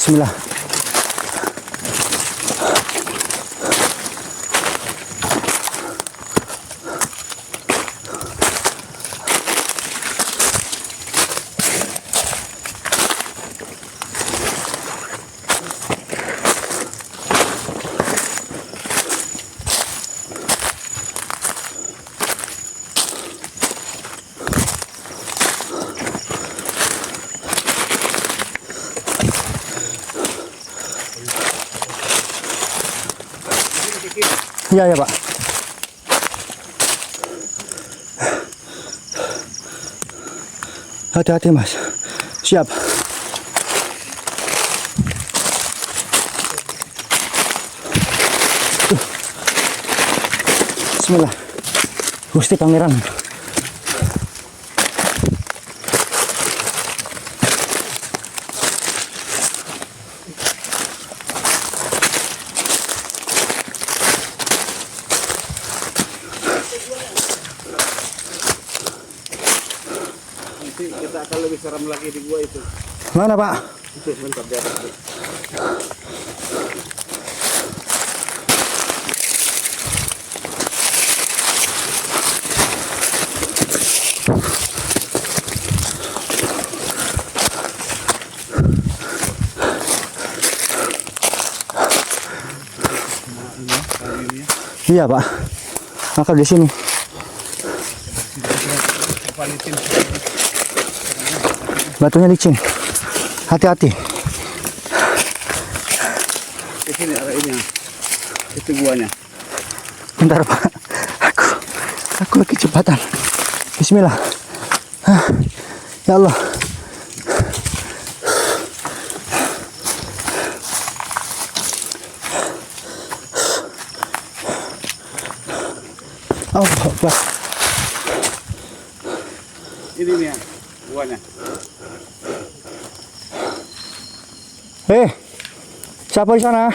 Bismillah. Iya ya Pak. Hati-hati Mas. Siap. Bismillah. Gusti Pangeran. Kita akan lebih seram lagi di gua itu. Mana Pak? Itu sebentar di atas. Iya Pak. Maka di sini. Batunya licin. Hati-hati. Di sini ada ini. Itu guanya. Bentar Pak. Aku lagi kecepatan. Bismillah. Ya Allah. Allah Akbar. Ini nih guanya. Siapa di sana?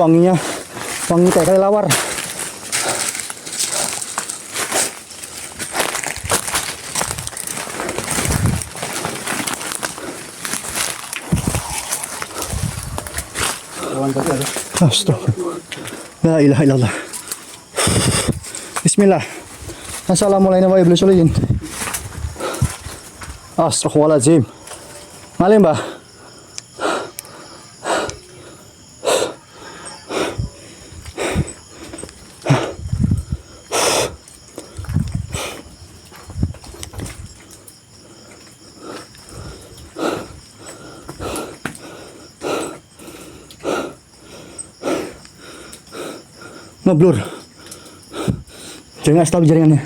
Wanginya, wangi teh kayak lawar. Astagfirullah. La ilaha illallah. Bismillah. Assalamualaikum warahmatullahi wabarakatuh. Astagfirullahaladzim. Ngalim Mbah. Ngeblur. Jangan stop jaringannya.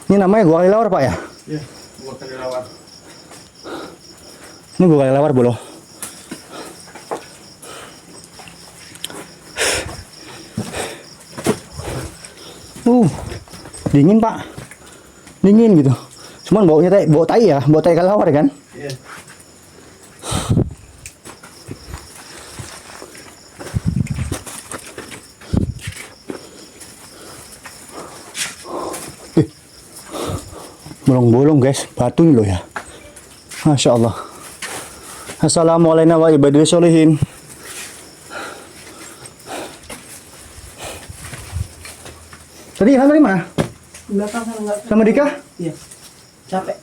Ini namanya gua kali lawar Pak ya? Iya, gua kali lawar. Ini gua kali lawar bolo. Dingin Pak, dingin gitu. Cuman baunya bau tai ya, bau tai kelelawar kan? Iya. Bolong-bolong guys, batu ini loh ya. Masya Allah. Assalamualaikum warahmatullahi wabarakatuh. Tadi Han dari mana? Belakang sana enggak. Sama Dika? Iya. Capek.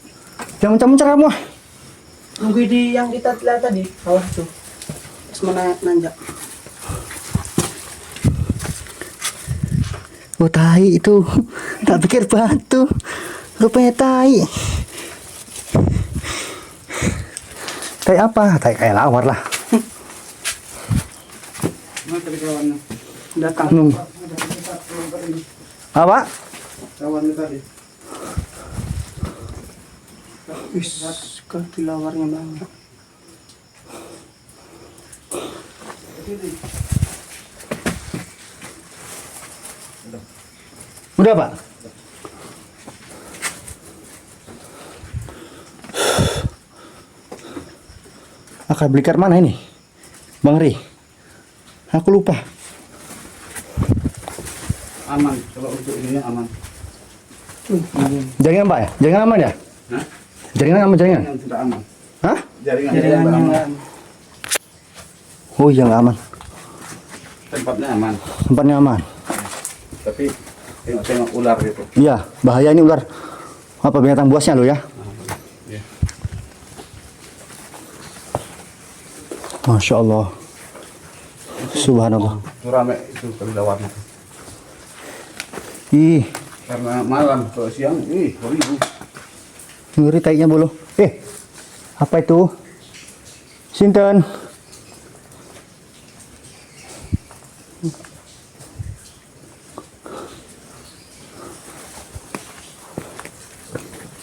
Jangan mencah-mencah kamu. Nunggu di yang kita lihat tadi, bawah tuh. Terus mana nanjak. Oh, tai itu. Tak pikir batu. Rupanya tai. Tai apa? Tai kayak lawar lah. Mana tadi kawannya? Datang. Apa? Kawannya tadi. Wis, kan tilawarnya banyak. Udah, Pak? Akar belikat mana ini? Bang Ri? Aku lupa. Aman, kalau untuk ini aman. Jaringan, Pak ya? Jaringan aman ya? Hah? Jaringan aman, jaringan? Yang sudah aman. Hah? Jaringan Jaringannya aman. nggak. Oh iya, nggak aman. Tempatnya aman. Tempatnya aman. Tapi tengok-tengok ular gitu. Iya, bahaya ini ular. Apa binatang buasnya lo ya? Iya. Masya Allah. Subhanallah. Itu rame itu kelelawar. Ih, Karena malam, kalau siang, ribu. ngeri tainya bulu. Apa itu? Sinten?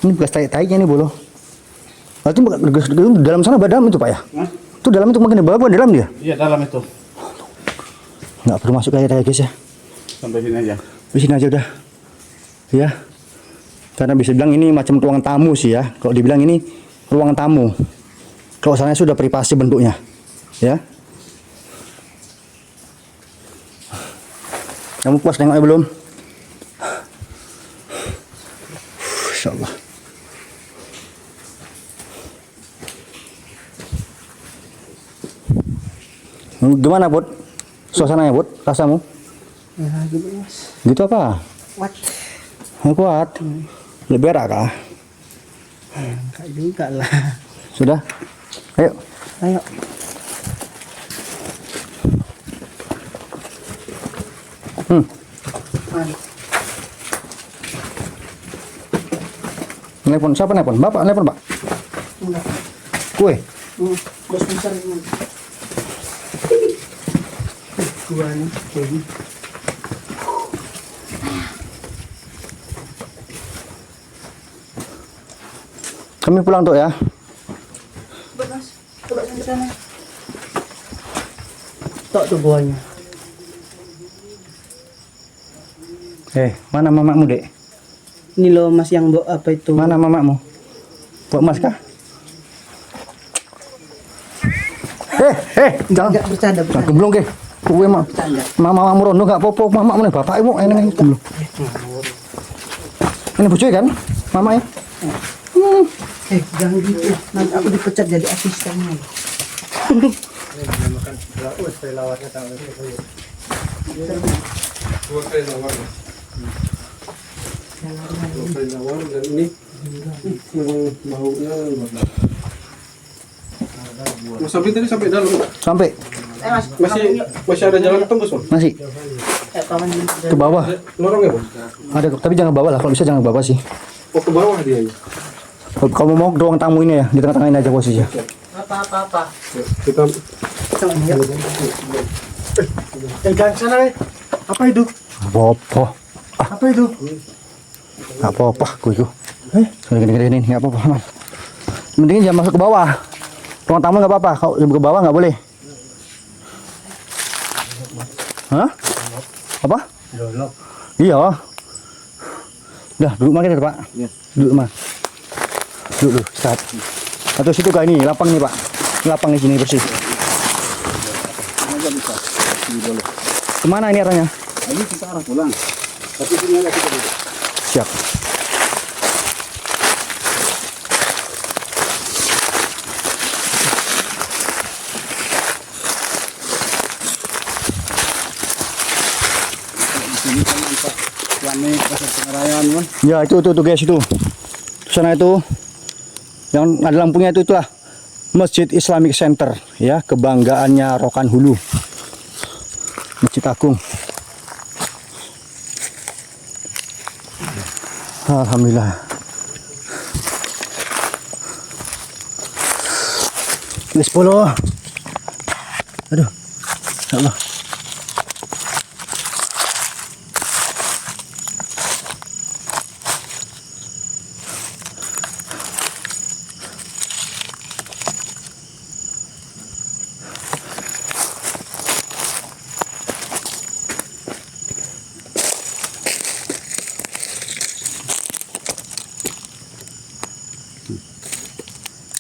Ini bekas tai-tainya nih bulu. Berarti di dalam sana badam itu, Pak ya? Hah? Itu dalam itu makin di bawah, bukan dalam dia? Iya, dalam itu. Nggak perlu masuk air ya guys ya. Sampai sini aja. Di sini aja udah. Ya. Karena bisa bilang ini macam ruang tamu sih ya. Kalau dibilang ini ruang tamu. Kalau sana sudah privasi bentuknya. Ya. Kamu puas nengoknya belum? Insyaallah. Gimana, Bud? Suasananya, Bud? Rasamu? Ya, gitu Mas. Gitu apa? What? Kuat. Lebih berak kah? Enggak juga lah. Sudah? Ayo. Ayo. Mari. Telepon siapa telepon? Bapak telepon, Pak. Enggak. Kue. Bos besar ini. Gua nih. Jadi. Kami pulang tuh ya. Mas, coba sampai sana. Tok tuh buahnya. Mana mamamu, Dek? Ini loh Mas yang bawa apa itu? Mana mamamu? Bawa emas kah? Jangan. Enggak bercanda, Jangan bercanda. gemblong ke. Kue mah. Bercanda. Mamamu rondo enggak apa-apa, mamamu nih bapakmu ini gemblong. Ini bojone kan? Mama ya. Jangan gitu. Nanti aku dipecat jadi asistennya. Dan ini memang baunya sampai tadi sampai dalam. Sampai Mas, Masih ada jalan tembus, Bang. masih kawan ke bawah. Lorong ya, Bang? Ada tapi jangan bawah lah, kalau bisa jangan bawah sih. Oh, ke bawah dia. Kalau kamu mau ke ruang tamu ini ya, di tengah-tengah ini aja posisinya. apa. Kita Jangan sana, apa itu? Apa-apa. Apa itu? Nggak apa-apa, gue itu. Gini, nggak apa-apa, aman. Mending jangan masuk ke bawah. Ruang tamu nggak apa-apa, kalau ke bawah nggak boleh. Hah? Apa? Dolok. Iya. Udah, duduk mah kita, Pak. Iya. Duduk mah. Duduk, istirahat. Atau situ kah ini, lapang nih, Pak. Lapang di sini bersih. Kemana ini arahnya? Ini kita arah pulang. Tapi sini aja kita duduk. Siap. Ini kan nampak Wani Pasar Pengarayan, Bang. Ya, itu guys itu. Sana itu yang ada lampunya itulah Masjid Islamic Center ya, kebanggaannya Rokan Hulu. Masjid Agung. Alhamdulillah. Ini 10. Aduh. Ya Allah.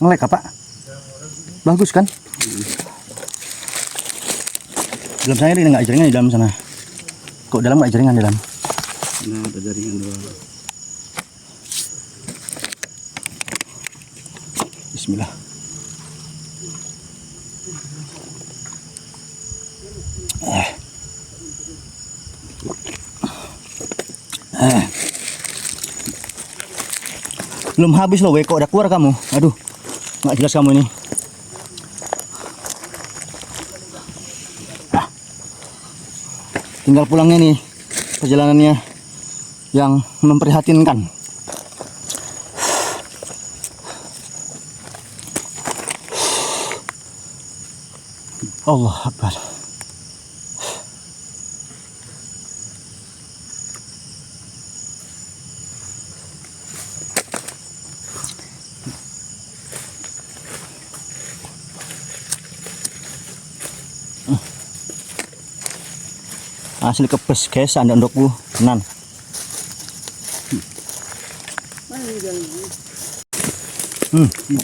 Ngelek apa? Bagus kan? Dalam saya ini nggak jaringan di dalam sana. Kok dalam nggak jaringan di dalam? Nah, ada jaringan doang. Bismillah. Belum habis loh, kok udah keluar kamu. Aduh, nggak jelas kamu ini. Tinggal pulangnya nih, perjalanannya yang memprihatinkan. Allah Akbar. Asli kepes guys, anda ndokku tenan.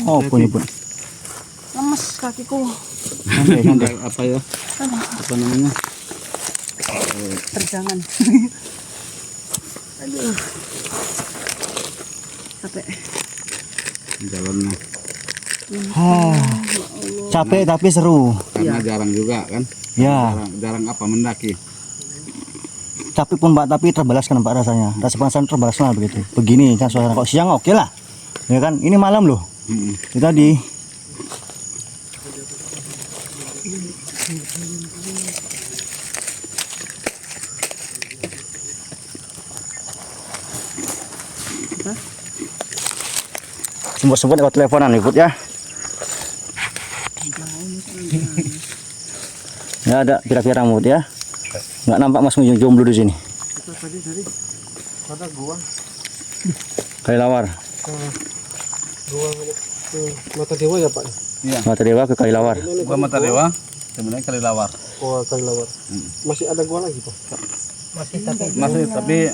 Oh punya pun. Lemes kakiku. Santai. Apa ya? Apa namanya? Terjangan. Aduh. Capek. Jalannya. Capek tapi seru. Karena jarang juga kan? Ya. Jarang apa mendaki. Capek pun Pak, tapi terbalaskan Pak rasanya. Rasa penasaran terbalaskan begitu. Begini kan suasana. Kok siang oke lah. Ya kan, ini malam loh. Itu tadi. Sempet-sempet lewat teleponan nih, Put ya. Ya ada kira-kira Mut ya. Nggak nampak Mas jomblo di sini. Ada gua. Kali Lawar. Gua Mata Dewa ya Pak? Iya. Mata Dewa ke Kali Lawar. Gua Mata Dewa, sebenarnya Kali Lawar. Oh, Kali Lawar. Masih ada gua lagi Pak? Masih tapi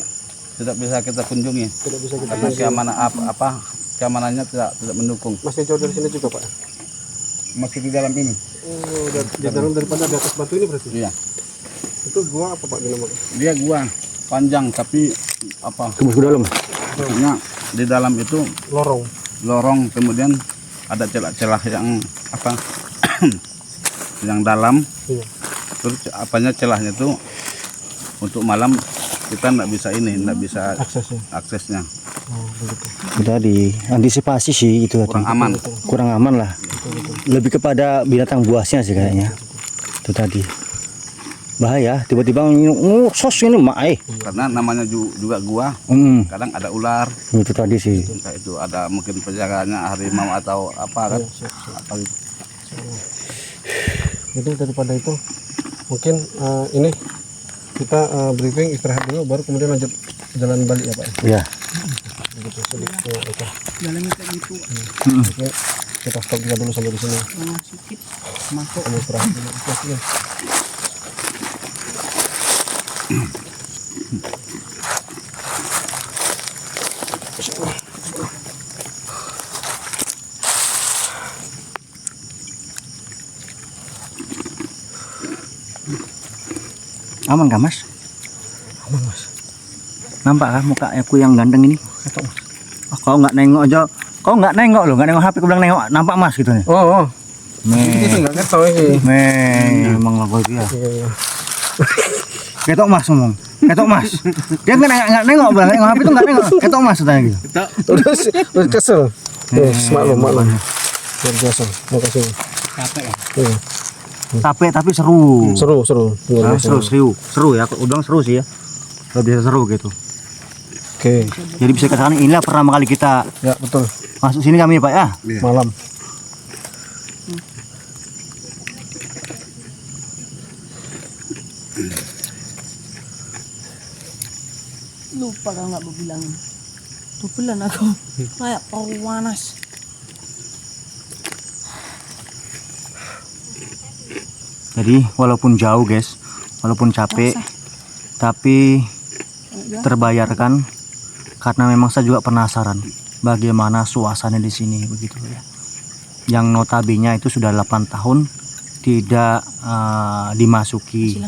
tidak bisa kita kunjungi. Tidak bisa kita Karena keamanannya tidak mendukung. Masih jauh dari sini juga Pak? Masih di dalam ini. Oh, di dalam daripada di atas batu ini berarti? Iya. Itu gua apa Pak dinamakan? Dia gua panjang tapi apa? Tembus ke dalam. Maksudnya di dalam itu Lorong. kemudian ada celah-celah yang apa? yang dalam. Iya. Terus apanya celahnya itu untuk malam kita nggak bisa aksesnya. Oh, begitu. Sudah diantisipasi sih itu tadi. Kurang aman. Kurang aman lah. Lebih kepada binatang buasnya sih kayaknya. Itu tadi. Bahaya, tiba-tiba sos ini Karena namanya juga gua, kadang ada ular. Itu tadi sih. Entah itu ada mungkin penjagaannya harimau atau apa kan? Atau itu. Jadi daripada itu mungkin ini kita briefing istirahat dulu baru kemudian lanjut jalan balik ya Pak. Iya. Begitu sedikit. Oke. Jalannya kayak gitu. Oke. Kita stop dulu sampai di sini. Sedikit masuk. Kamu istirahat dulu. Oke. Aman gak Mas? Aman Mas. Nampak kan muka aku yang ganteng ini? Oh, kau nggak nengok aja. Kau nggak nengok loh, nggak nengok HP. Aku bilang nengok, nampak Mas gitu nih. Oh. Ini Ini nggak tahu ini. emang aku dia. Iya. Ketok Mas ngomong. Ketok Mas. Dia nggak nengok, bilang nengok HP itu nggak nengok. Ketok Mas katanya gitu. Udah kesel. Maklum. Luar biasa. Makasih. Capek ya? Iya. Capek tapi seru. Seru. Seru ya. Aku bilang seru sih ya. Kalau bisa seru gitu. Oke. Jadi bisa dikatakan inilah pertama kali kita Ya, betul. masuk sini kami Pak ya. Iya. Malam. Lupa kalau nggak mau bilang. Tubulan aku. Kayak panas. Jadi walaupun jauh guys, walaupun capek, tapi terbayarkan karena memang saya juga penasaran bagaimana suasana di sini begitu ya. Yang notabene itu sudah 8 tahun tidak dimasuki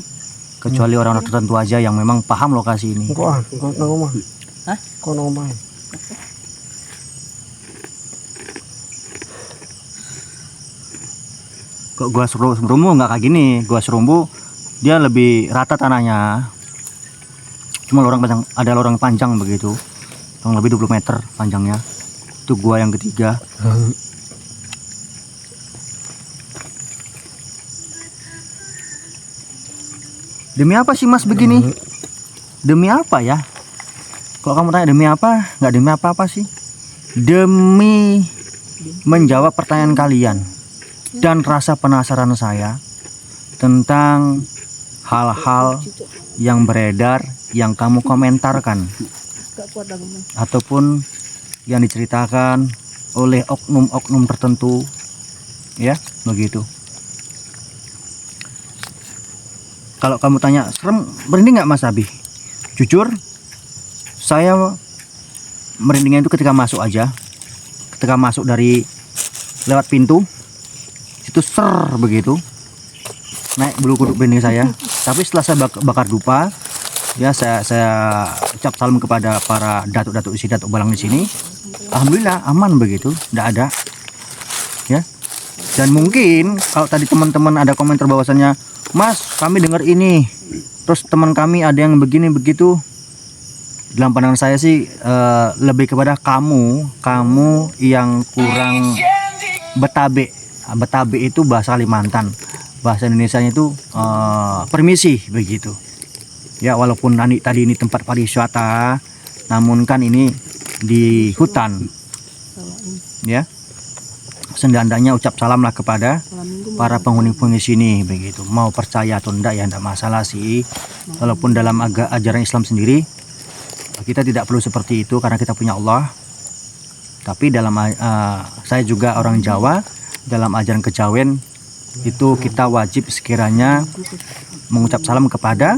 kecuali orang-orang tertentu aja yang memang paham lokasi ini. Kok nang omah? Hah? Kok nang omah? Kok gua Serumbu nggak kayak gini, gua Serumbu dia lebih rata tanahnya. Cuma ada lorong panjang begitu, yang lebih 20 meter panjangnya. Itu gua yang ketiga. Demi apa sih Mas begini? Demi apa ya? Kalau kamu tanya demi apa, nggak demi apa-apa sih. Demi menjawab pertanyaan kalian dan rasa penasaran saya tentang hal-hal yang beredar yang kamu komentarkan Gak kuat aku. ataupun yang diceritakan oleh oknum-oknum tertentu, ya begitu. Kalau kamu tanya serem, merinding nggak Mas Abi? Jujur, saya merindingnya itu ketika masuk aja, ketika masuk dari lewat pintu, itu ser begitu, naik bulu kuduk merinding saya. Tapi setelah saya bakar dupa, ya saya ucap salam kepada para datuk-datuk isi datuk balang di sini. Alhamdulillah aman begitu, tidak ada, ya. Dan mungkin kalau tadi teman-teman ada komentar bahwasannya, Mas, kami dengar ini, terus teman kami ada yang begini begitu. Dalam pandangan saya sih lebih kepada kamu yang kurang betabe. Betabe itu bahasa Kalimantan, bahasa Indonesianya itu permisi begitu. Ya walaupun tadi ini tempat pariwisata, namun kan ini di hutan, ya. Sendandanya ucap salam lah kepada para penghuni-penghuni sini begitu. Mau percaya atau enggak ya enggak masalah sih. Walaupun dalam ajaran Islam sendiri kita tidak perlu seperti itu karena kita punya Allah. Tapi dalam saya juga orang Jawa, dalam ajaran kejawen itu kita wajib sekiranya mengucap salam kepada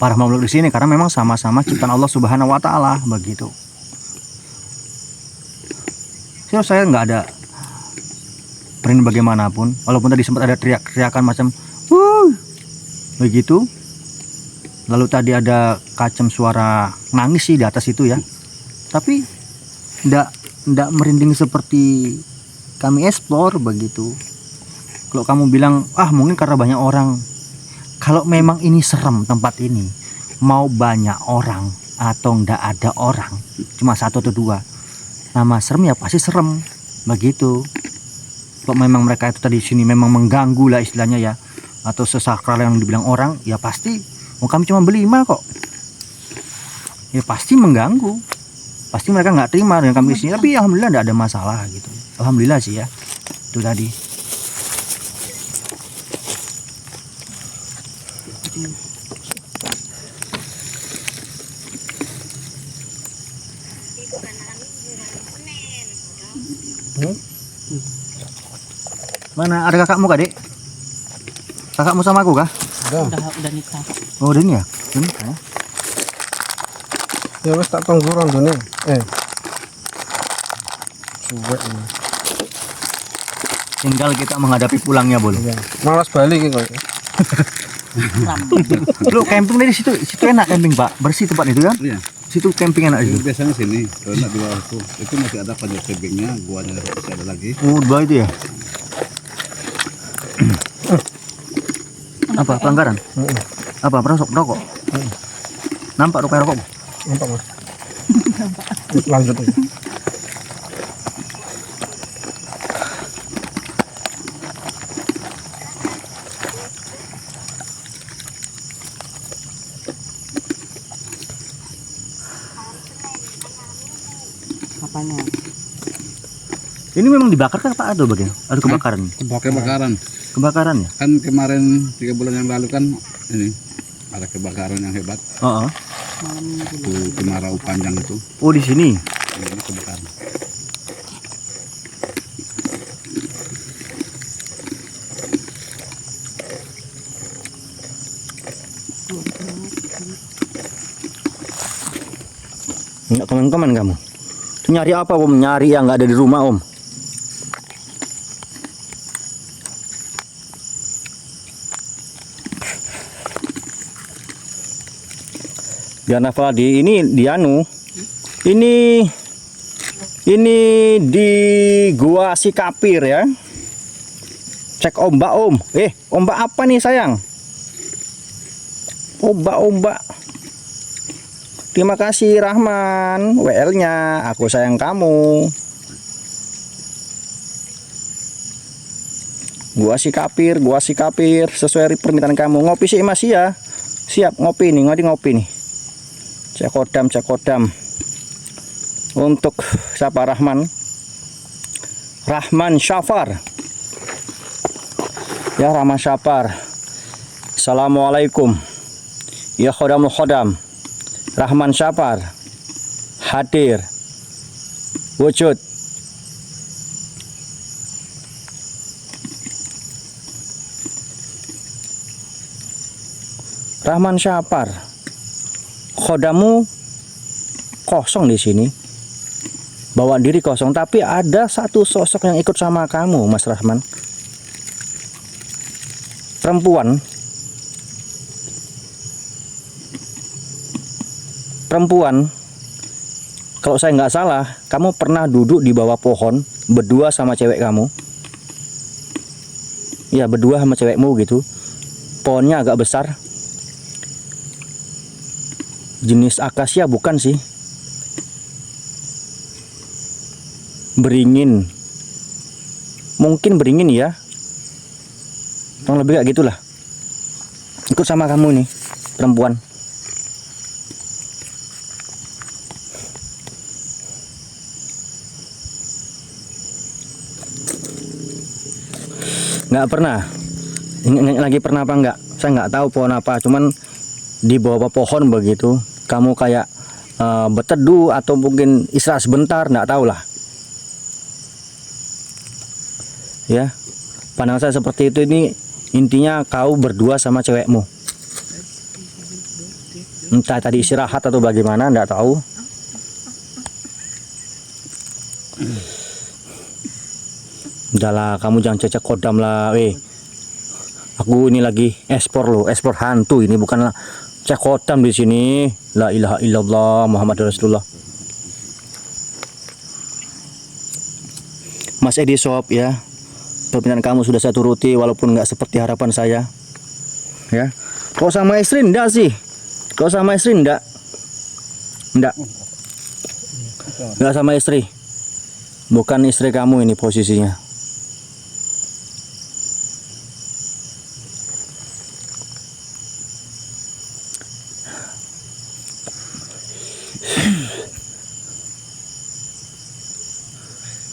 para makhluk di sini karena memang sama-sama ciptaan Allah Subhanahu wa taala begitu. Saya nggak ada perintah bagaimanapun, walaupun tadi sempat ada teriakan macam begitu. Lalu tadi ada kacam suara nangis sih di atas itu ya, tapi ndak merinding seperti kami explore begitu. Kalau kamu bilang mungkin karena banyak orang, kalau memang ini serem tempat ini, mau banyak orang atau ndak ada orang, cuma satu atau dua, nama serem ya pasti serem begitu. Kalau memang mereka itu tadi sini memang mengganggu lah istilahnya ya, atau sesakral yang dibilang orang, ya pasti kami cuma berlima kok, ya pasti mengganggu, pasti mereka nggak terima dengan kami di sini. Tapi alhamdulillah tidak ada masalah gitu, alhamdulillah sih ya. Itu tadi mana ada kakakmu kak dek? Kakakmu sama aku kah? Udah nikah. Oh udah ini ya? Udah nikah ya? Ya wes tak tunggu rondone. Suwek ini. Tinggal kita menghadapi pulangnya boleh. Ya. Malas balik kok. Lu camping dari situ enak camping pak, bersih tempat itu kan? Iya. Situ camping enak itu. Biasanya sini, kalau di bawah itu masih ada panjat tebingnya, guanya masih ada lagi. Oh dua itu ya? Apa pelanggaran? Apa merokok? Nampak rokok rokok? Nampak mas. Lanjut aja. Apanya? Ini memang dibakar kan apa ada bagian? Ada kebakaran. Kebakaran. Kebakaran ya? Kan kemarin 3 bulan yang lalu kan ini ada kebakaran yang hebat. Oh, oh. Malam minggu. Di Kemarau Panjang itu. Oh, di sini. Ini kebakaran. Enggak komen-komen kamu. Itu nyari apa, Om? Nyari yang nggak ada di rumah, Om. Biar Nafaldi ini dianu. Ini di Gua Sikapir ya. Cek ombak, Om. Ombak apa nih, sayang? Ombak. Terima kasih Rahman, WL-nya. Aku sayang kamu. Gua Sikapir, sesuai permintaan kamu. Ngopi sih Mas ya. Siap ngopi nih, ngopi nih. Cek kodam. Untuk siapa Rahman? Rahman Syafar. Ya Rahman Syafar. Assalamualaikum. Ya khodam. Rahman Syafar hadir wujud. Rahman Syafar, khodamu kosong di sini, bawa diri kosong, tapi ada satu sosok yang ikut sama kamu, Mas Rahman. Perempuan, kalau saya nggak salah, kamu pernah duduk di bawah pohon berdua sama cewek kamu. Ya, berdua sama cewekmu gitu. Pohonnya agak besar. Jenis akasia bukan sih? Beringin. Mungkin beringin ya. Kurang lebih kayak gitulah. Ikut sama kamu nih, perempuan. Nggak pernah. Lagi pernah apa enggak? Saya nggak tahu pohon apa, cuman di bawah pohon begitu. Kamu kayak berteduh atau mungkin istirahat sebentar, nggak tahu lah. Ya, pandangan saya seperti itu. Ini intinya kau berdua sama cewekmu. Entah tadi istirahat atau bagaimana, nggak tahu. Udahlah, kamu jangan cecek kodam lah, Aku ini lagi ekspor hantu ini, bukanlah cek kodam di sini. La ilaha illallah Muhammadur Rasulullah. Mas Edi Shop ya, permintaan kamu sudah saya turuti walaupun nggak seperti harapan saya. Ya, kau sama istri enggak sih? Kau sama istri enggak? Enggak sama istri. Bukan istri kamu ini posisinya.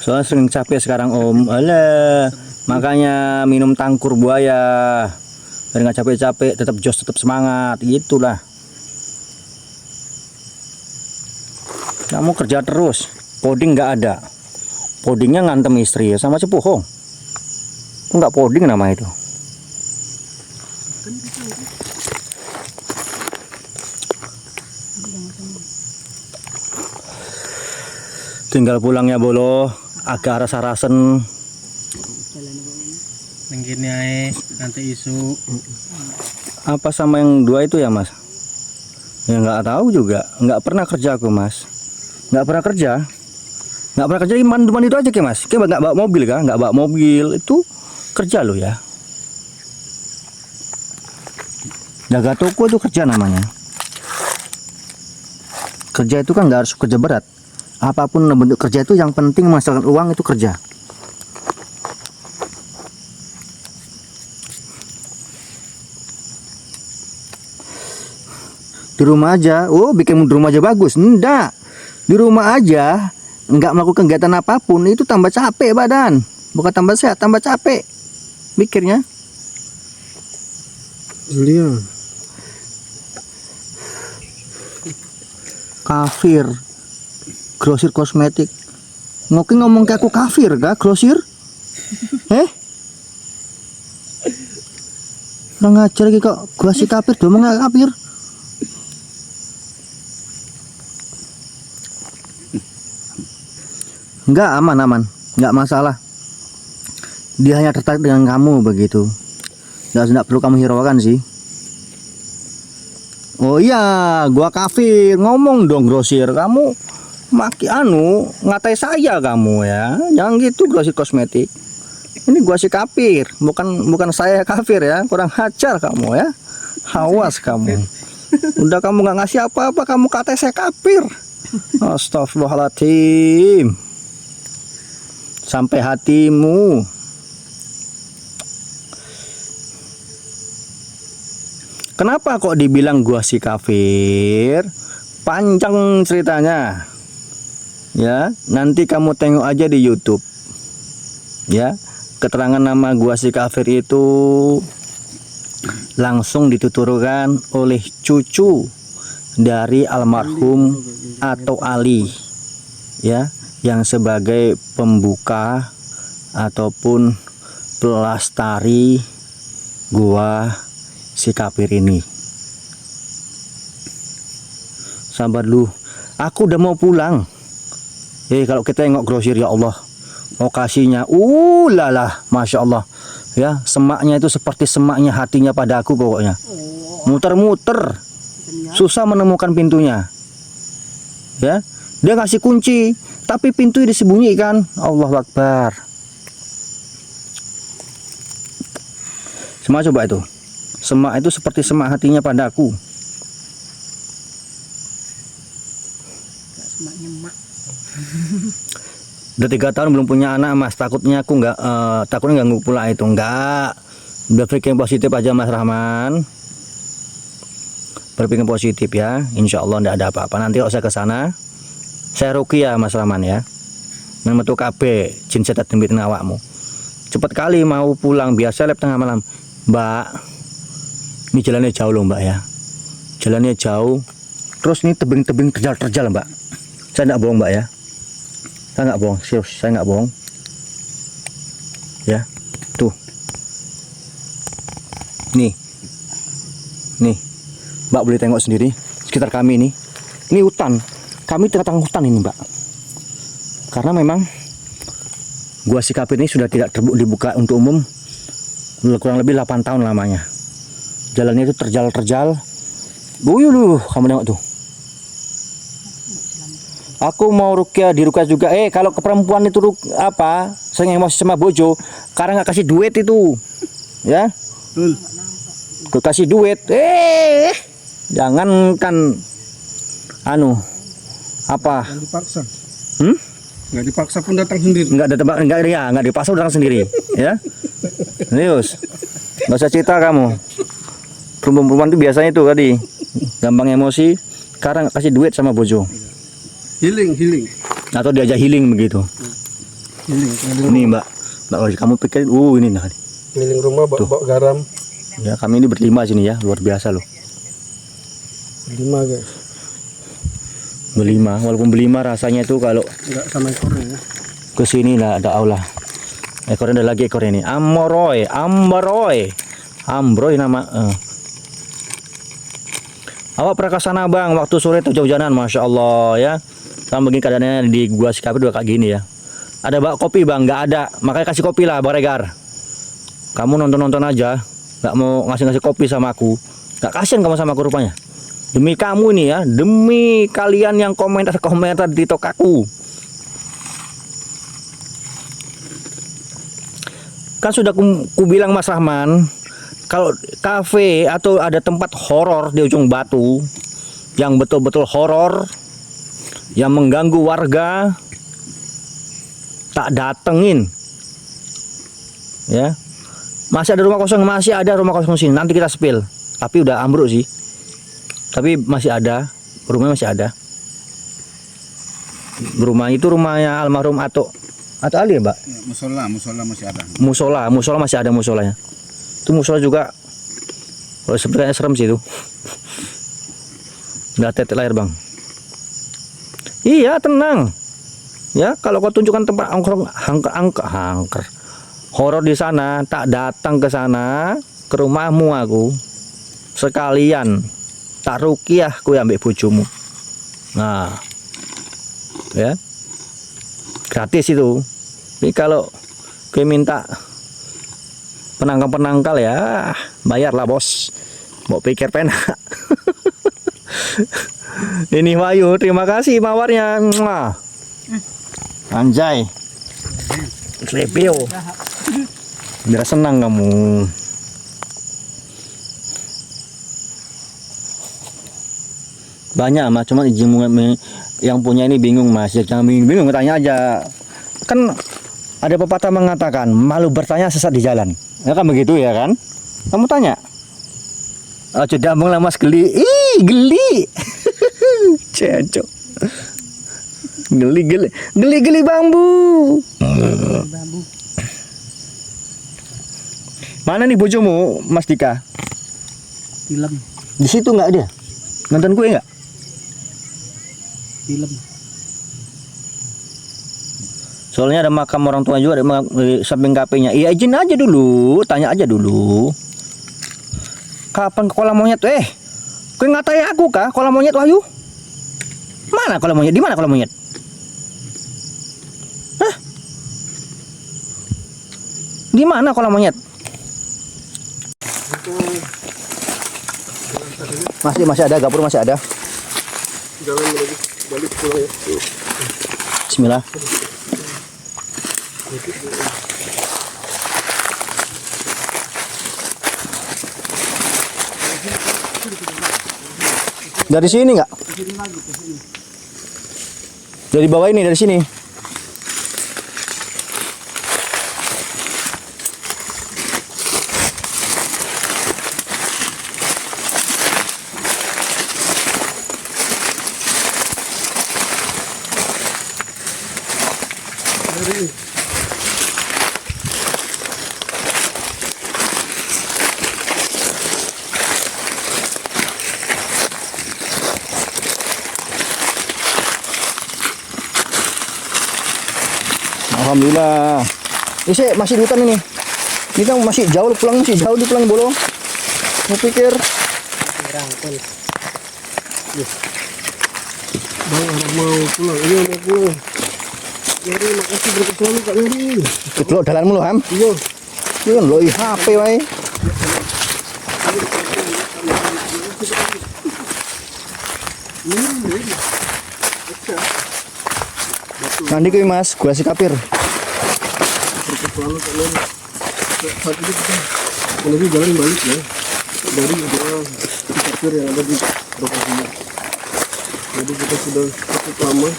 Soalnya sering capek sekarang Om. Alah, makanya minum tangkur buaya. Biar nggak capek-capek, tetap jos, tetap semangat, gitulah. Kamu kerja terus, poding nggak ada. Podingnya ngantem istri ya, sama cepuhong. Itu nggak poding nama itu. Tinggal pulangnya bolo, agak rasa-rasen. Gini aja, nanti isu. Apa sama yang dua itu ya Mas? Ya nggak tahu juga, nggak pernah kerja aku Mas. Nggak pernah kerja di mandi itu aja ke Mas. Kayak nggak bawa mobil kan? Nggak bawa mobil itu kerja lo ya. Jaga toko itu kerja namanya. Kerja itu kan nggak harus kerja berat. Apapun bentuk kerja itu yang penting menghasilkan uang itu kerja. Di rumah aja, bikin di rumah aja bagus. Enggak, di rumah aja nggak melakukan kegiatan apapun itu tambah capek badan, bukan tambah sehat, tambah capek mikirnya. Iya. Kafir, grosir kosmetik. Ngoki ngomong ke aku kafir kah grosir? Nggak ngajar lagi kok, gua si kafir, dia ngomong kafir. Enggak, aman, enggak masalah. Dia hanya tertarik dengan kamu begitu. Enggak perlu kamu hiraukan sih. Oh iya, gua kafir, ngomong dong grosir. Kamu maki ngatai saya kamu ya. Jangan gitu grosir kosmetik. Ini gua si kafir, bukan saya kafir ya. Kurang ajar kamu ya. Awas kamu. Udah kamu nggak ngasih apa-apa, kamu katai saya kafir. Astagfirullahaladzim. Sampai hatimu. Kenapa kok dibilang gua si kafir? Panjang ceritanya. Ya, nanti kamu tengok aja di YouTube. Ya, keterangan nama gua si kafir itu langsung dituturkan oleh cucu dari almarhum atau Ali, ya, yang sebagai pembuka ataupun pelestari gua si kafir ini. Sabar dulu, aku udah mau pulang. Kalau kita tengok grosir, ya Allah, lokasinya lala, masya Allah ya, semaknya itu seperti semaknya hatinya pada aku pokoknya. Muter-muter, susah menemukan pintunya ya. Dia ngasih kunci tapi pintu disembunyikan. Allahu Akbar. Semua coba itu. Semak itu seperti semak hatinya padaku. Semaknya mak. Udah 3 tahun belum punya anak Mas. Takutnya aku takutnya ganggu pula itu. Enggak. Berpikir positif aja Mas Rahman. Berpikir positif ya. Insya Allah enggak ada apa-apa. Nanti kalau saya ke sana, saya ruqyah Mas Rahman ya. Metu KB jin setan tembitin awakmu. Cepat kali mau pulang, biasa lep tengah malam. Mbak, ini jalannya jauh loh Mbak ya. Jalannya jauh. Terus ini tebing-tebing terjal Mbak. Saya enggak bohong Mbak ya. Saya enggak bohong, serius, saya enggak bohong. Ya, tuh. Nih. Mbak boleh tengok sendiri sekitar kami ini. Ini hutan. Kami tengah-tengah hutan ini Mbak. Karena memang gua si kafir ini sudah tidak dibuka untuk umum kurang lebih 8 tahun lamanya. Jalannya itu terjal. Buyuh, kamu tengok tuh. Aku mau ruqyah di ruqyah juga. Kalau ke perempuan itu saya emosi sama bojo, karena nggak kasih duit itu. Ya. Gue kasih duit. Jangankan Nggak dipaksa. Nggak dipaksa pun datang sendiri. Nggak dipaksa datang sendiri. Ya. Serius. Nggak usah cerita kamu. Perempuan itu biasanya itu tadi gampang emosi karena nggak kasih duit sama bojo. Healing. Atau diajak healing begitu. Ini Mbak kamu pikirin, ini nah. Keliling rumah bawa garam. Ya, kami ini berlima sini ya, luar biasa loh. 5 guys. Berlima, walaupun berlima rasanya itu kalau Enggak sama ekornya ya. kesini lah ada Allah. Ekornya ada lagi ekor ini. Ambroy nama. Awak pernah ke sana Bang, waktu sore itu jauh-jauhan, masya Allah ya. Sama begini keadaannya di gua si kafir udah kayak gini ya. Ada bak kopi Bang, nggak ada. Makanya kasih kopi lah Bang Regar. Kamu nonton aja, nggak mau ngasih kopi sama aku. Nggak kasihan kamu sama aku rupanya. Demi kamu ini ya, demi kalian yang komentar di TikTok aku. Kan sudah ku bilang Mas Rahman, kalau kafe atau ada tempat horor di ujung Batu yang betul-betul horor, yang mengganggu warga, tak datengin. Ya. Masih ada rumah kosong sini. Nanti kita spill. Tapi udah ambruk sih. Tapi masih ada, rumahnya masih ada. Rumah itu rumahnya almarhum atau Ali ya, Mbak? Ya, musola masih ada. Musola masih ada musolanya. Itu musola juga. Kalau sebenarnya serem sih itu. Udah tetet lahir, Bang. Iya, tenang. Ya, kalau kau tunjukkan tempat angker horor di sana, tak datang ke sana, ke rumahmu aku. Sekalian tak rukiah ku ambek bojomu. Nah. Ya. Gratis itu. Tapi kalau gue minta penangkal ya bayarlah, bos. Mau pikir penak. Ini Wahyu, terima kasih mawarnya. Mwah. Anjay. Review. Biar senang kamu. Banyak Mas, cuma yang punya ini bingung Mas. Jangan bingung, tanya aja. Kan ada pepatah mengatakan malu bertanya sesat di jalan. Ya kan begitu ya kan? Kamu tanya. Oh, cedambung lah Mas, geli. Ih, geli. Cecok. Geli bambu. Bambu. Mana nih bojomu, Mas Dika? Film. Di situ nggak dia? Nonton kue nggak? Film. Soalnya ada makam orang tua juga di samping KP-nya. Iya, izin aja dulu, tanya aja dulu. Kapan ke kolam monyet? Kau ngatain aku kah kolam monyet, Wahyu? Mana kolam monyet? Di mana kolam monyet? Hah? Di mana kolam monyet? Masih ada, gapur masih ada. Jangan balik pulang ya. Bismillah. Dari sini nggak? Dari bawah ini, dari sini. Alhamdulillah. Ini masih di hutan ini. Ini kan masih jauh pulang, di pulang bolong. Mau pikir. Bang, orang mau pulang. Iya, mau pulang. Nyari, makasih berkat selalu Kak Nyari. Ketelok dalanmu lo, Ham. Iya. Iya, lo HP wae. Nanti kuwi Mas, gua si kapir. Berkat selalu Kak Nyari. Saat ini kita menuju jalan balik ya. Dari daerah Cikapir yang ada di lokasi ini. Jadi kita sudah cukup lama.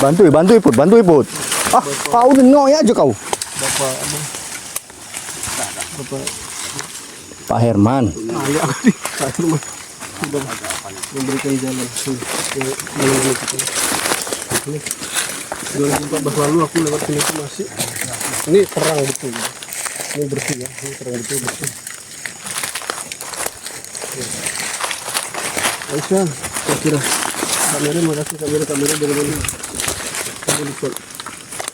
Bantu Iput. Kau dengoy aja kau. Bapak Pak Herman. ayah Pak Herman sudah memberikan jalan jalan kita. Ini 2014 lalu aku lewat sini itu masih ini terang betul. Ini bersih ya, ini terang betul bersih. Aisyah, saya kira kamera, makasih kamera dari mana? Aku lupa.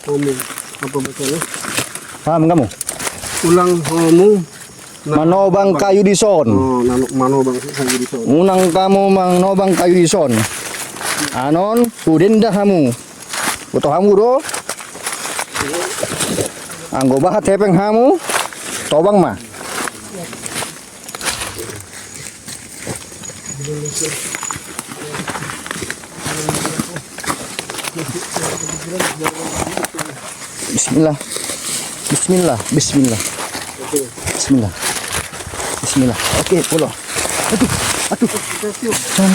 Homo, apa bacanya? Paham kamu? Ulang homo. Manobang kayu di son. Oh, manobang kayu di son. Unang kamu manobang kayu di son. Anon kudendah kamu. Butuh kamu do. Anggo bahat hepeng kamu. Tobang mah. Bismillah. Oke, pulau. Aduh. Jangan.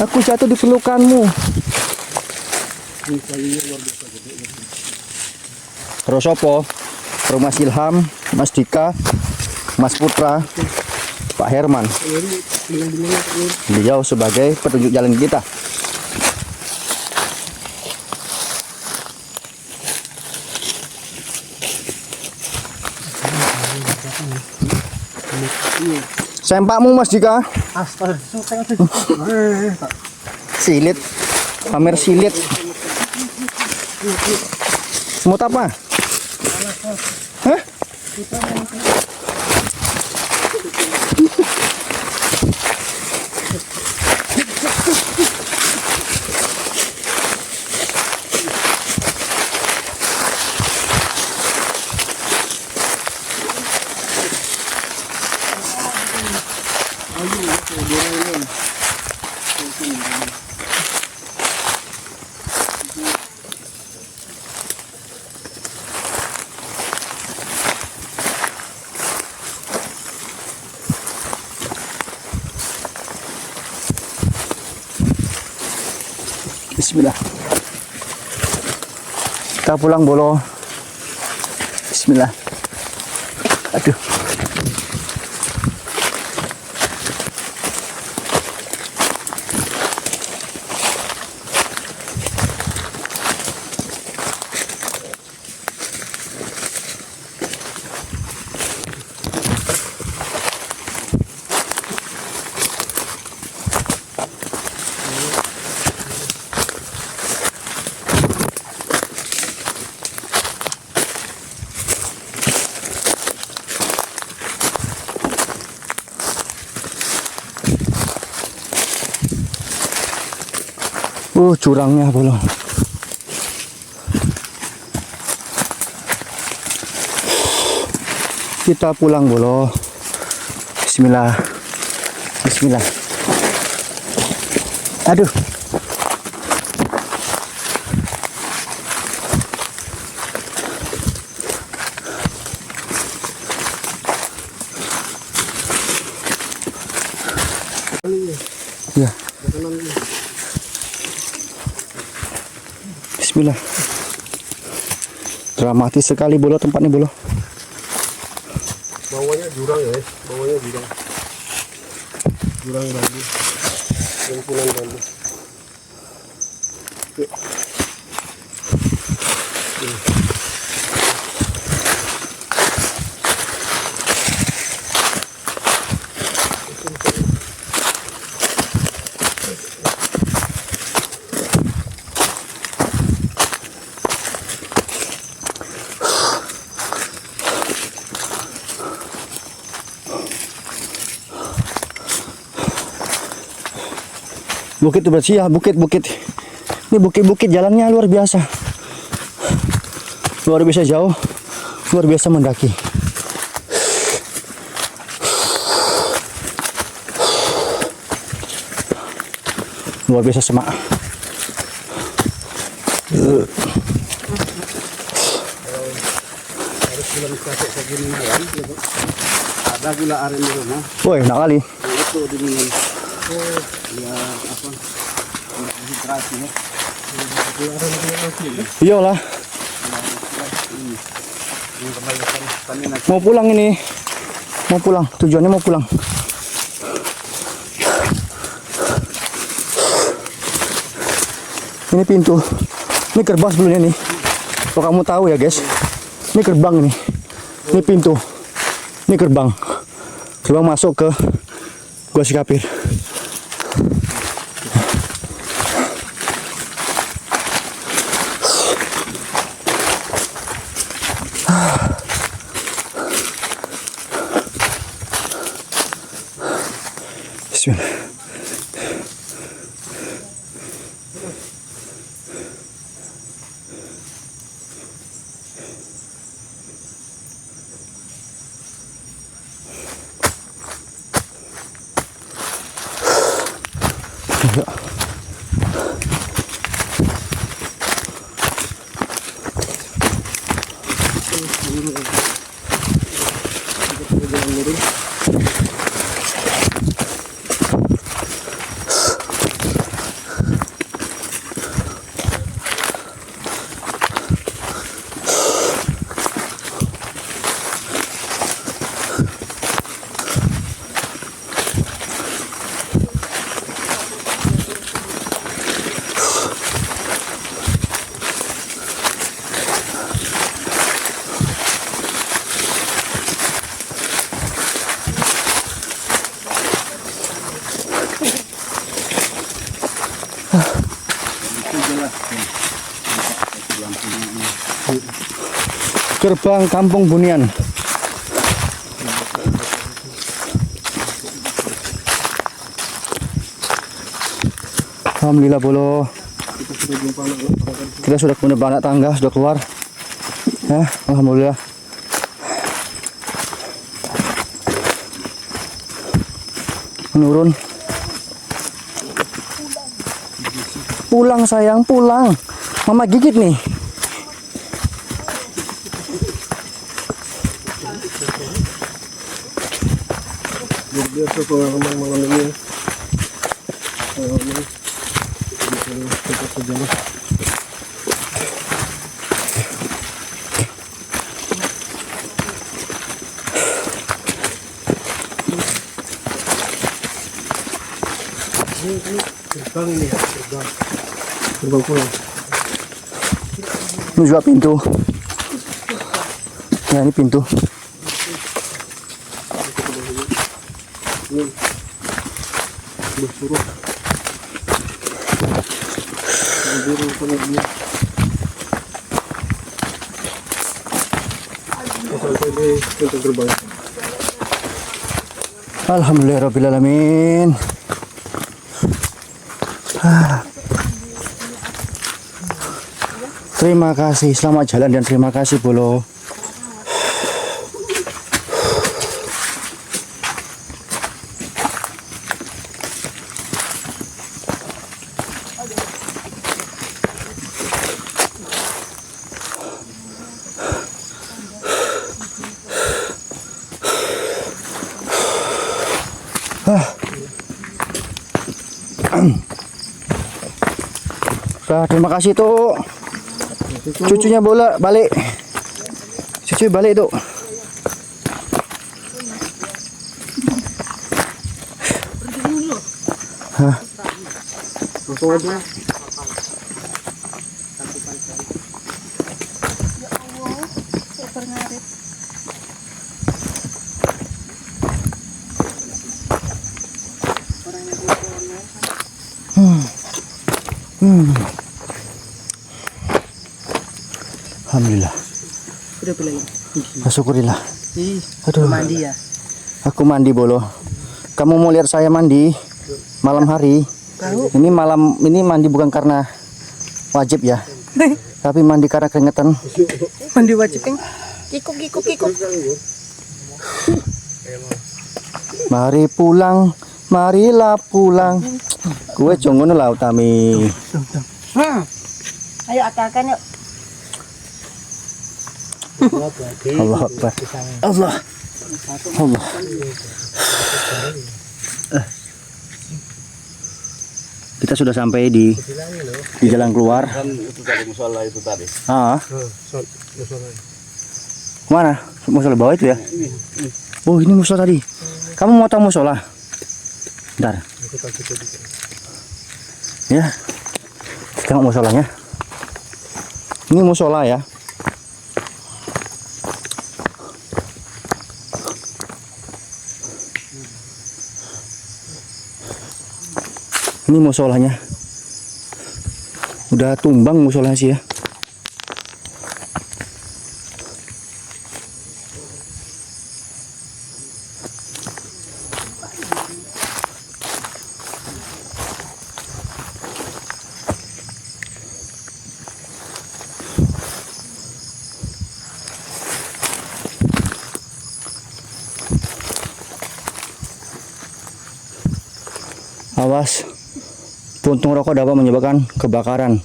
Aku jatuh di pelukanmu. Terus apa? Mas Ilham, Mas Dika, Mas Putra, Pak Pak Herman. Ini bilang di mana Pak Nur? Beliau sebagai petunjuk jalan kita. Sempakmu Mas Dika. Astaga, Silit. Pamer silit. Semut apa? Hah? Bismillah. Kita pulang Bolo. Bismillah. Aduh. Curangnya Bolo. Kita pulang Bolo. Bismillah. Bismillah. Aduh. Ya. Bismillah. Dramatis sekali Bolo tempatnya Bolo. Bawahnya jurang ya, bawahnya jurang. Jurang bambu. Kumpulan bambu. Bukit itu bersih ya, bukit-bukit. Ini bukit-bukit jalannya luar biasa. Luar biasa jauh, luar biasa mendaki. Luar biasa semak. Harus bulan kakek segini malam. Ada gula aren di rumah. Woi, enak kali. Itu diminum. Ya apa? Konsentrasi ya. Iyalah, mau pulang ini. Mau pulang, tujuannya mau pulang. Ini pintu. Ini gerbang sebelumnya nih. Kalau kamu tahu ya guys. Ini gerbang ini. Ini pintu. Ini gerbang. Gerbang masuk ke Gua Sikapir. Bismillah. gerbang Kampung Bunian. Alhamdulillah bolo. Kita sudah punya anak tangga, sudah keluar. Ya, alhamdulillah. Menurun. Pulang sayang, pulang. Mama gigit nih. Luar biasa pengalaman malam ini. Pengalaman tempat sejarah. Ini gerbang ini ya, gerbang pulang. Ini juga pintu. Ya, ini pintu. Suruh biru sama dia sampai di pintu gerbang. Alhamdulillahirrabbilalamin. Terima kasih, selamat jalan dan terima kasih bolo. Terima kasih tuh. Cucunya bola balik. Cucu balik tuh. Hah? Langsung aja. Alhamdulillah. Udah pulang. Syukurillah. Ih, Aduh. mandi ya. Aku mandi bolo. Kamu mau lihat saya mandi malam hari? Tahu. Ini malam ini mandi bukan karena wajib ya, tapi mandi karena keringetan. Mandi wajib kan? Kikuk kikuk kikuk. Mari pulang, marilah pulang. Kue jongono lah utami. Ayo akalkan yuk. Allah Akbar. Allah. Allah. Kita sudah sampai di jalan keluar. Kan itu tadi musola itu tadi. Ah, mana? Musola bawah itu ya? Oh, ini musola tadi. Kamu mau tahu musola? Bentar. Ya. Tengok musolanya. Ini musola ya. Ini musolanya. Udah tumbang musolanya sih ya. Awas, puntung rokok dapat menyebabkan kebakaran.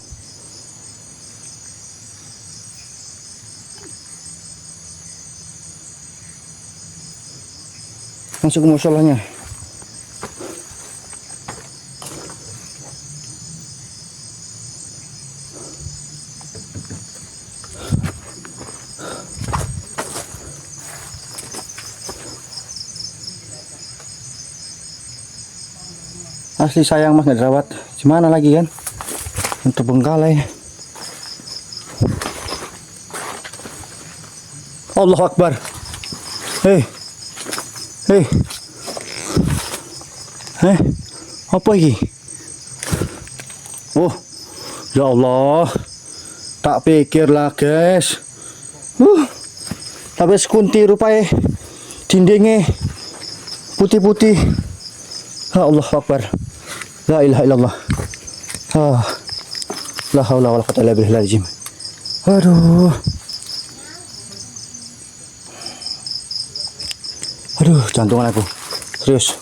Masuk ke musolanya. Asli sayang mas nggak dirawat. Gimana lagi kan? Untuk bengkalai. Allahu Akbar. Hei, hei, apa ini? Oh, ya Allah. Tak pikirlah guys. Tapi sekunti rupanya dindingnya putih-putih. Ya Allah Akbar. La ilaha illallah. Ah. La haula wala quwwata illa billahil. Aduh. Aduh, jantungan aku. Serius.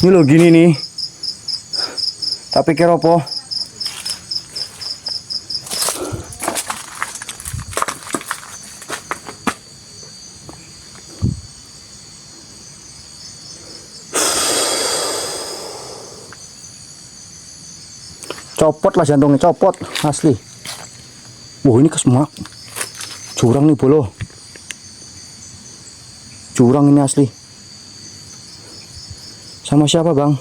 Ini lo gini nih. Tak pikir apa? Copot lah jantungnya, copot asli. Wah, ini kesemak. Jurang nih bolo. Jurang ini asli. Sama siapa bang?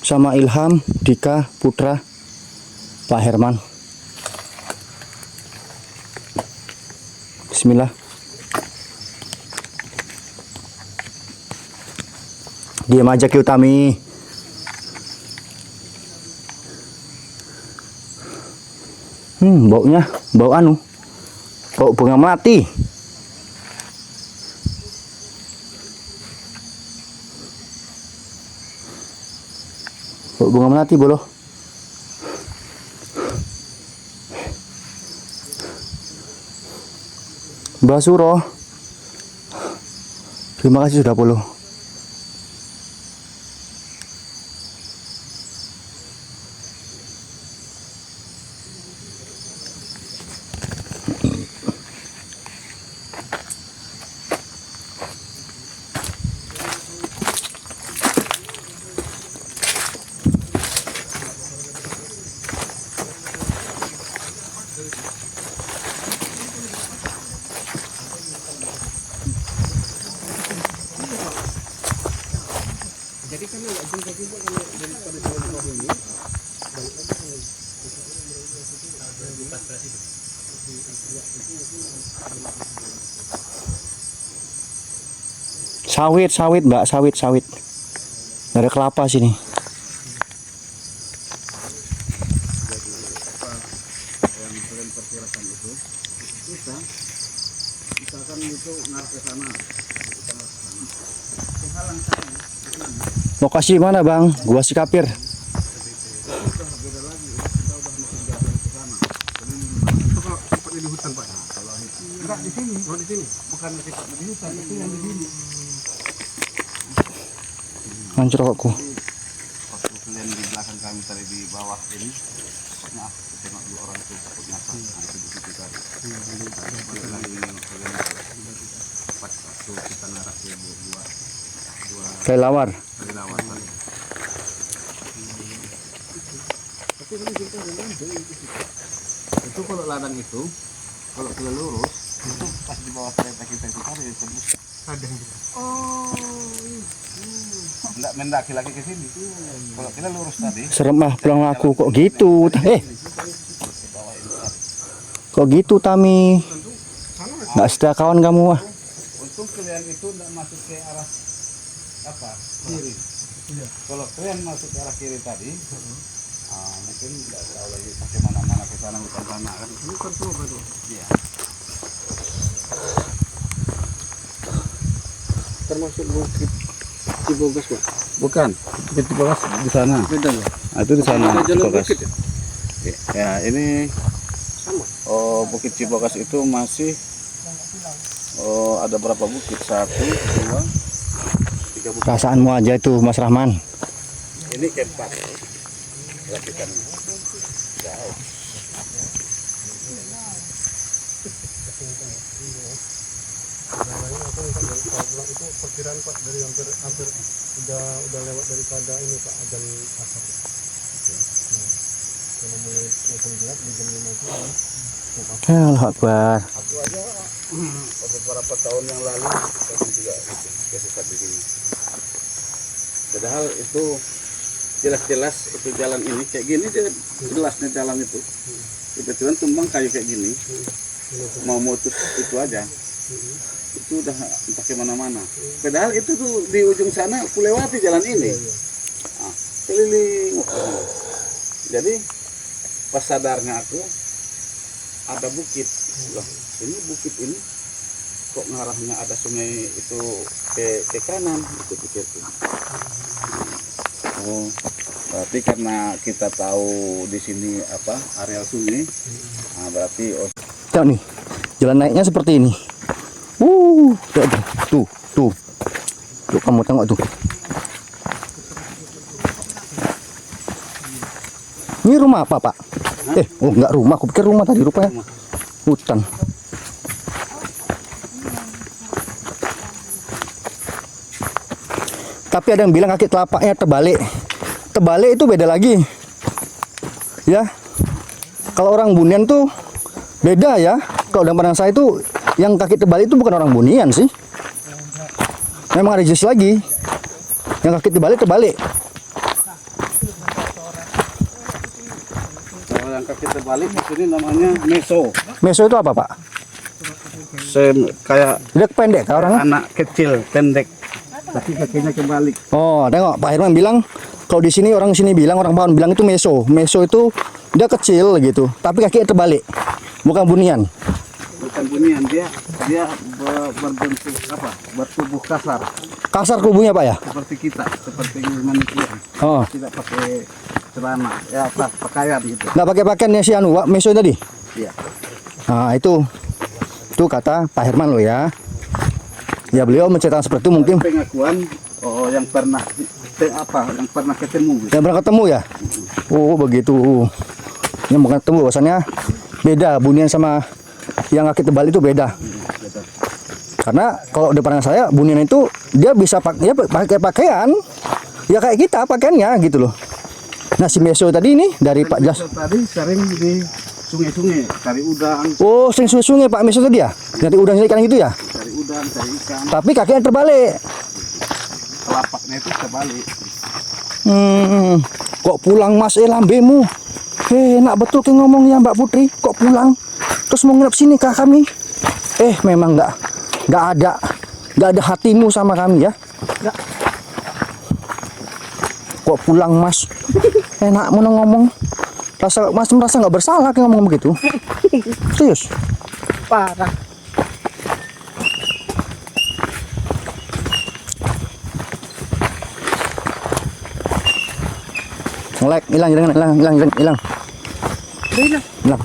Sama Ilham, Dika, Putra, Pak Herman. Bismillah. Diam aja Ki Utami. Baunya bau bau bunga melati. Bau bunga melati bolo. Mbak Suro, terima kasih sudah bolo. Sawit mbak, sawit. Nggak ada kelapa sini. Lokasi mana bang? Gua Sikapir. Di hutan Pak. Enggak di sini. Oh di sini. Bukan di hutan, itu yang di sini. Hancur rokokku. Waktu kalian di belakang kami tadi di bawah ini, pokoknya aku tengok dua orang itu takut nyata. Nah, itu di situ tadi. Balik lagi ini kalian pas waktu kita ngarah ke dua Kelelawar. lawar tadi. Itu kalau ladang itu, kalau kita lurus, itu pas di bawah kereta kita itu tadi tembus. Ada yang gitu. Enggak mendaki lagi ke sini. Kalau kita lurus tadi, Serem ah pulang aku kok gitu. Kok gitu Tami? Nggak setia kawan kamu ah. untung kalian itu enggak masuk ke arah apa? Kiri. Kalau kalian masuk ke arah kiri tadi, mungkin enggak tahu lagi pakai mana-mana ke sana hutan sana kan. Ini kan tuh betul. Iya. Termasuk bukit Cibogas Pak. Bukan, Bukit Cibogas di sana. Beda ya. Nah, itu di sana. Ada jalan Cibogas. bukit ya? Ya, ini Sama. Bukit Cibogas itu masih ada berapa bukit? 1, 2, 3 bukit. Perasaanmu aja itu Mas Rahman. Ini keempat. Lapisan jauh. Itu perkiraan Pak dari hampir udah lewat daripada ini Pak azan asar. Kalau mulai gelap di jam 5 itu Allahu Akbar. Aku aja beberapa tahun yang lalu kami juga kesesat di sini. Padahal itu jelas-jelas itu jalan ini kayak gini jelas nih jalan itu. Tiba-tiba tumbang kayu kayak gini. Mau mutus itu aja. Itu udah pakai mana-mana. Padahal itu tuh di ujung sana aku lewati jalan ini. Nah, keliling. Jadi pas sadarnya aku ada bukit. Loh, ini bukit ini kok ngarahnya ada sungai itu ke kanan, itu pikirku. Oh, berarti karena kita tahu di sini apa areal sungai, nah berarti Tengok nih, jalan naiknya seperti ini. Tuh. Tuh kamu tengok tuh. Ini rumah apa, Pak? Oh enggak rumah, aku pikir rumah tadi, rupanya hutan. Tapi ada yang bilang kaki telapaknya terbalik. Terbalik itu beda lagi. Ya. Kalau orang Bunian tuh beda ya. Kalau dalam pandang saya itu yang kaki terbalik itu bukan orang Bunian sih. Memang ada jenis lagi. Yang kaki terbalik. kalau yang kaki terbalik ini namanya meso. Meso itu apa, Pak? Kayak Dia pendek kah orangnya? anak kecil pendek, tapi kakinya kebalik. Oh, tengok Pak Herman bilang kalau di sini orang sini bilang, orang Pahon bilang itu meso. Meso itu dia kecil gitu, tapi kakinya terbalik. Bukan Bunian. Bukan bunian, dia berbentuk apa? Bertubuh kasar Kasar kubunya, Pak ya? seperti kita, seperti manusia. Oh, Tidak pakai celana, ya apa pakaian gitu. nggak pakai pakaiannya si anu, Pak, meso tadi. Iya. Nah, itu kata Pak Herman lo ya. Ya beliau menceritakan seperti itu mungkin Pengakuan yang pernah yang pernah ketemu gitu. yang pernah ketemu ya. Oh, begitu. Yang bukan ketemu bahwasannya beda Bunian sama yang kaki tebal itu beda. Karena kalau di pandangan saya Bunian itu dia bisa pakai pakaian ya kayak kita pakaiannya gitu loh. Nah, si meso tadi ini dari Pak Jas. Tadi sering di sungai-sungai cari udang, Oh, sering sungai Pak meso tadi ya? Dari udang ikan gitu ya? cari ikan. Tapi kakinya terbalik. Telapaknya itu terbalik. Kok pulang Mas lambemu? Enak betul kayak ngomong ya Mbak Putri. Kok pulang? Terus mau nginep sini kah kami? Memang nggak ada hatimu sama kami ya? Nggak. Kok pulang Mas? Enak mau ngomong. Mas merasa nggak bersalah kayak ngomong begitu? Serius? Parah. Ngelek, hilang. Bilang, Hilang.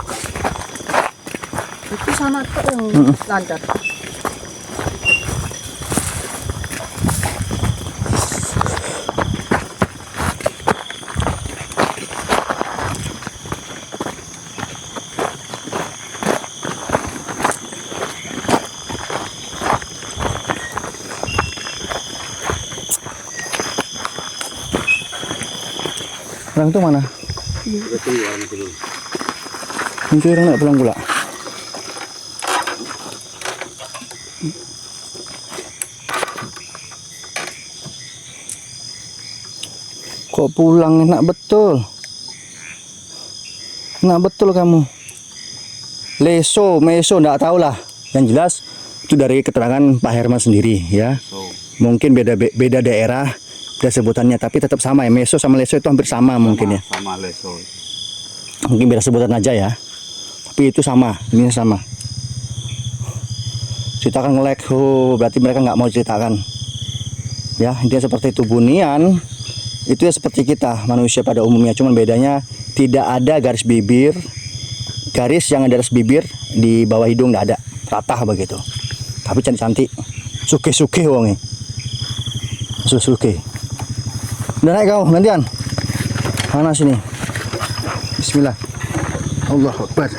itu sana tuh yang lancar. Orang itu mana? Udah tunggu orang itu dulu. Muncul orang nggak pulang pula. Kok pulang enak betul. Enak betul kamu. Meso nggak tahu lah. Yang jelas itu dari keterangan Pak Herman sendiri ya. So, Mungkin beda daerah, beda sebutannya, tapi tetap sama ya. Meso sama leso itu hampir sama mungkin ya. sama leso. Mungkin beda sebutan aja ya. Tapi itu sama, ini sama. Ceritakan ngelek, berarti mereka nggak mau ceritakan. Ya, intinya seperti itu. Bunian itu ya seperti kita manusia pada umumnya, cuman bedanya tidak ada garis bibir. Garis yang ada garis bibir di bawah hidung nggak ada, rata begitu. Tapi cantik-cantik, suke wongnya. Suke. Udah naik kau, gantian. Mana sini? Bismillah. Allahu Akbar.